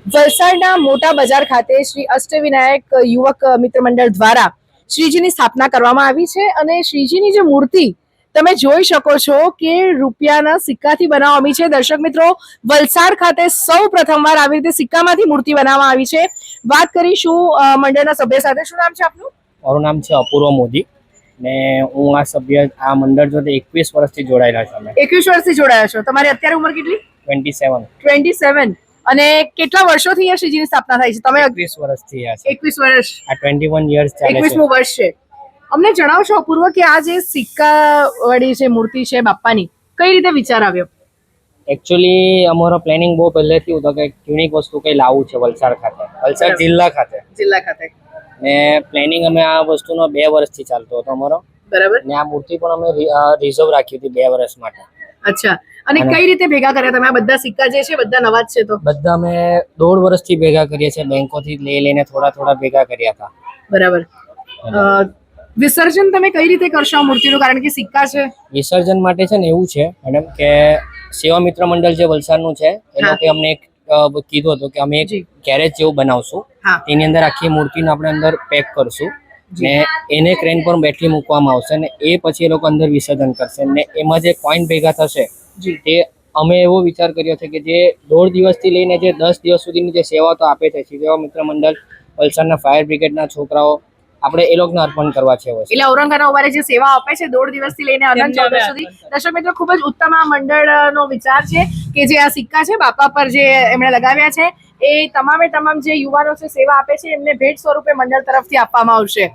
વલસાડના મોટા બજાર ખાતે શ્રી અષ્ટવિનાયક યુવક મિત્ર મંડળ દ્વારા શ્રીજીની સ્થાપના કરવામાં આવી છે અને શ્રીજીની જે મૂર્તિ તમે જોઈ શકો છો કે રૂપિયાના સિક્કાથી બનાવવામાં આવી છે. દર્શક મિત્રો, વલસાડ ખાતે સૌ પ્રથમવાર આવી રીતે સિક્કામાંથી મૂર્તિ બનાવવામાં આવી છે. વાત કરીશું મંડળના સભ્ય સાથે. શું નામ છે આપનું? મારું નામ છે અપૂર્વ મોદી ને હું આ મંડળ જોડે 21 વર્ષથી જોડાયેલા છું. અમે 21 વર્ષથી જોડાયા છો. તમારી અત્યારે ઉંમર કેટલી? 27. 27. અને કેટલા વર્ષોથી અહીંયા શ્રીજીની સ્થાપના થાય છે? તમે 21 વર્ષથી આ છે. 21 વર્ષ. આ 21 યર્સ ચાલે છે. 21મું વર્ષ છે. અમને જણાવશો અપૂર્વ કે આ જે સિક્કા વાળી જે મૂર્તિ છે બાપ્પાની, કઈ રીતે વિચાર આવ્યો? એકચ્યુઅલી અમારો પ્લાનિંગ બહુ પહેલેથી હતો કે યુનિક વસ્તુ કઈ લાવવું છે વલસાડ ખાતે, વલસાડ જિલ્લા ખાતે. ને પ્લાનિંગ અમે આ વસ્તુનો 2 વર્ષથી ચાલતો હતો અમારો. બરાબર. ને આ મૂર્તિ પણ અમે રિઝર્વ રાખી હતી 2 વર્ષ માટે. અચ્છા. અને કઈ રીતે ભેગા કર્યા તમે? આ બધા સિક્કા જે છે બધા નવા જ છે? તો બધા અમે 1.5 વર્ષથી ભેગા કરીએ છીએ. બેંકોથી લઈને થોડા ભેગા કર્યા હતા. બરાબર. વિસર્જન તમે કઈ રીતે કરશો આ મૂર્તિનું? કારણ કે સિક્કા છે. વિસર્જન માટે છે ને એવું છે મેડમ કે સેવા મિત્ર મંડળ જે વલસાડનું છે એ લોકોએ અમને એક કીધું હતું કે અમે એક ગેરેજ જેવું બનાવશું. તેની અંદર આખી મૂર્તિને આપણે અંદર પેક કરશું ને એને ક્રેન પર બેટરી મૂકવામાં આવશે ને એ પછી એ લોકો અંદર વિસર્જન કરશે ને એમાં જે કોઈન ભેગા થશે તે અમે એવો વિચાર કર્યો છે કે જે 1.5 દિવસથી લઈને જે 10 દિવસ સુધીની જે સેવા તો આપે છે સેવા મિત્ર મંડળ વલસાડના ફાયર બ્રિગેડના છોકરાઓ, આપણે એ લોકોને અર્પણ કરવા છે. એટલે ઔરંગાના ઉવારે જે સેવા આપે છે 1.5 દિવસથી લઈને અનંત ચૌદશ સુધી. દર્શક મિત્રો, ખૂબ જ ઉત્તમ આ મંડળનો વિચાર છે કે જે આ સિક્કા છે બાપા પર જે એમણે લગાવ્યા છે એ તમામ જે યુવાનો છે સેવા આપે છે એમને ભેટ સ્વરૂપે મંડળ તરફથી આપવામાં આવશે.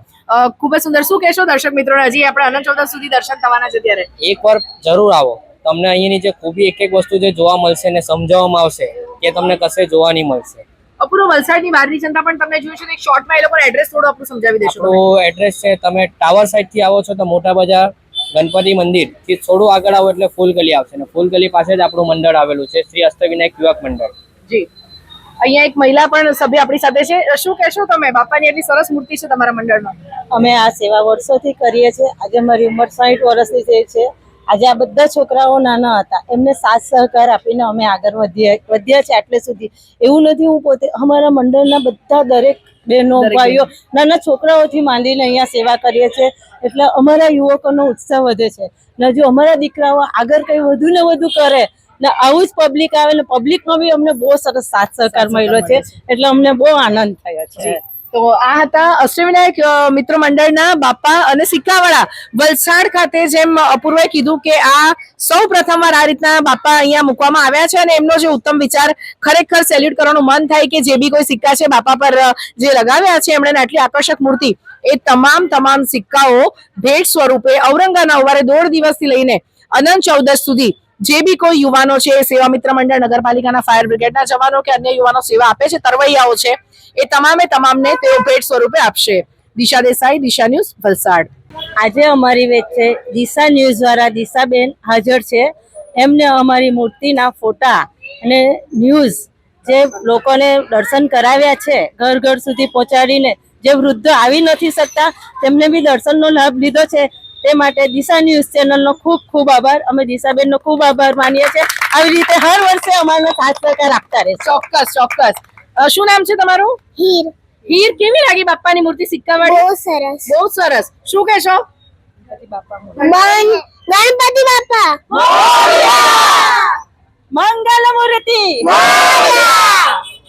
ખૂબ જ સુંદર. શું કહેશો દર્શક મિત્રોને? હજી આપણે અનંત ચૌદશ સુધી દર્શન થવાના છે ત્યારે એકવાર જરૂર આવો. તમને અહીંની જે ખૂબી એક વસ્તુ જે જોવા મળશે ને સમજાવવામાં આવશે કે તમને કશે જોવા નહીં મળશે. અપૂર્વ, વલસાડની બહારની જનતા પણ તમને જોયું છે, એક શોર્ટમાં એ લોકોને એડ્રેસ થોડું આપણું સમજાવી દેશો? આપણું એડ્રેસ છે, તમે ટાવર સાઈડ થી આવો છો તો મોટા બજાર ગણપતિ મંદિર થી થોડું આગળ આવો એટલે ફૂલ ગલી આવશે ને ફૂલ ગલી પાસે જ આપણું મંડળ આવેલું છે, શ્રી અષ્ટવિનાયક યુવક મંડળ. જી. અહીંયા એક મહિલા પણ સભ્ય આપણી સાથે છે. શું કહેશો તમે? બાપાની એટલી સરસ મૂર્તિ છે તમારા મંડળમાં. અમે આ સેવા વર્ષોથી કરીએ છીએ. આજે મારી ઉંમર 60 વર્ષની છે. આજે આ બધા છોકરાઓ નાના હતા, એમને સાથ સહકાર આપીને અમે આગળ વધ્યા છે આટલે સુધી. એવું નથી, હું પોતે અમારા મંડળના બધા દરેક બહેનો ભાઈઓ નાના છોકરાઓથી માંડીને અહીંયા સેવા કરીએ છીએ. એટલે અમારા યુવકોનો ઉત્સાહ વધે છે ને જો અમારા દીકરાઓ આગળ કંઈ વધુ ને વધુ કરે ને આવું જ પબ્લિક આવે ને પબ્લિકનો બી અમને બહુ સરસ સાથ સહકાર મળ્યો છે. એટલે અમને બહુ આનંદ થયો છે. તો આ હતા અષ્ટવિનાયક મિત્ર મંડળના બાપા અને સિક્કાવાળા વલસાડ ખાતે. જેમ અપૂર્વે કીધું કે આ સૌ પ્રથમવાર આ રીતના બાપા અહીંયા મૂકવામાં આવ્યા છે અને એમનો જે ઉત્તમ વિચાર, ખરેખર સેલ્યુટ કરવાનું મન થાય કે જે બી કોઈ સિક્કા છે બાપા પર જે લગાવ્યા છે એમણે આટલી આકર્ષક મૂર્તિ, એ તમામ સિક્કાઓ ભેટ સ્વરૂપે ઔરંગાના ઉવારે 1.5 દિવસથી લઈને અનંત ચૌદશ સુધી જે બી કોઈ યુવાનો છે, સેવા મિત્ર મંડળ, નગરપાલિકાના ફાયર બ્રિગેડના જવાનો કે અન્ય યુવાનો સેવા આપે છે, તરવૈયાઓ છે, એ તમામને તેઓ ભેટ સ્વરૂપે આપશે. દિશા દેસાઈ, દિશા ન્યૂઝ, વલસાડ. આજે અમારી વચ્ચે દિશા ન્યૂઝ દ્વારા દિશાબેન હાજર છે. એમને અમારી મૂર્તિના ફોટા અને ન્યૂઝ જે લોકોને દર્શન કરાવ્યા છે, ઘર ઘર સુધી પહોંચાડીને જે વૃદ્ધો આવી નથી શકતા તેમને બી દર્શનનો લાભ લીધો છે. તે માટે દિશા ન્યૂઝ ચેનલનો ખૂબ આભાર. અમે દિશાબેનનો ખૂબ આભાર માનીએ છીએ. આવી રીતે હર વર્ષે અમારો સાથ સહકાર આપતા રહે. ચોક્કસ. શું નામ છે તમારું? હીર. હીર, કેવી લાગી બાપાની મૂર્તિ સિક્કાવાળી? બહુ સરસ. શું કહેશો? ગણપતિ બાપા મંગલ મૂર્તિ.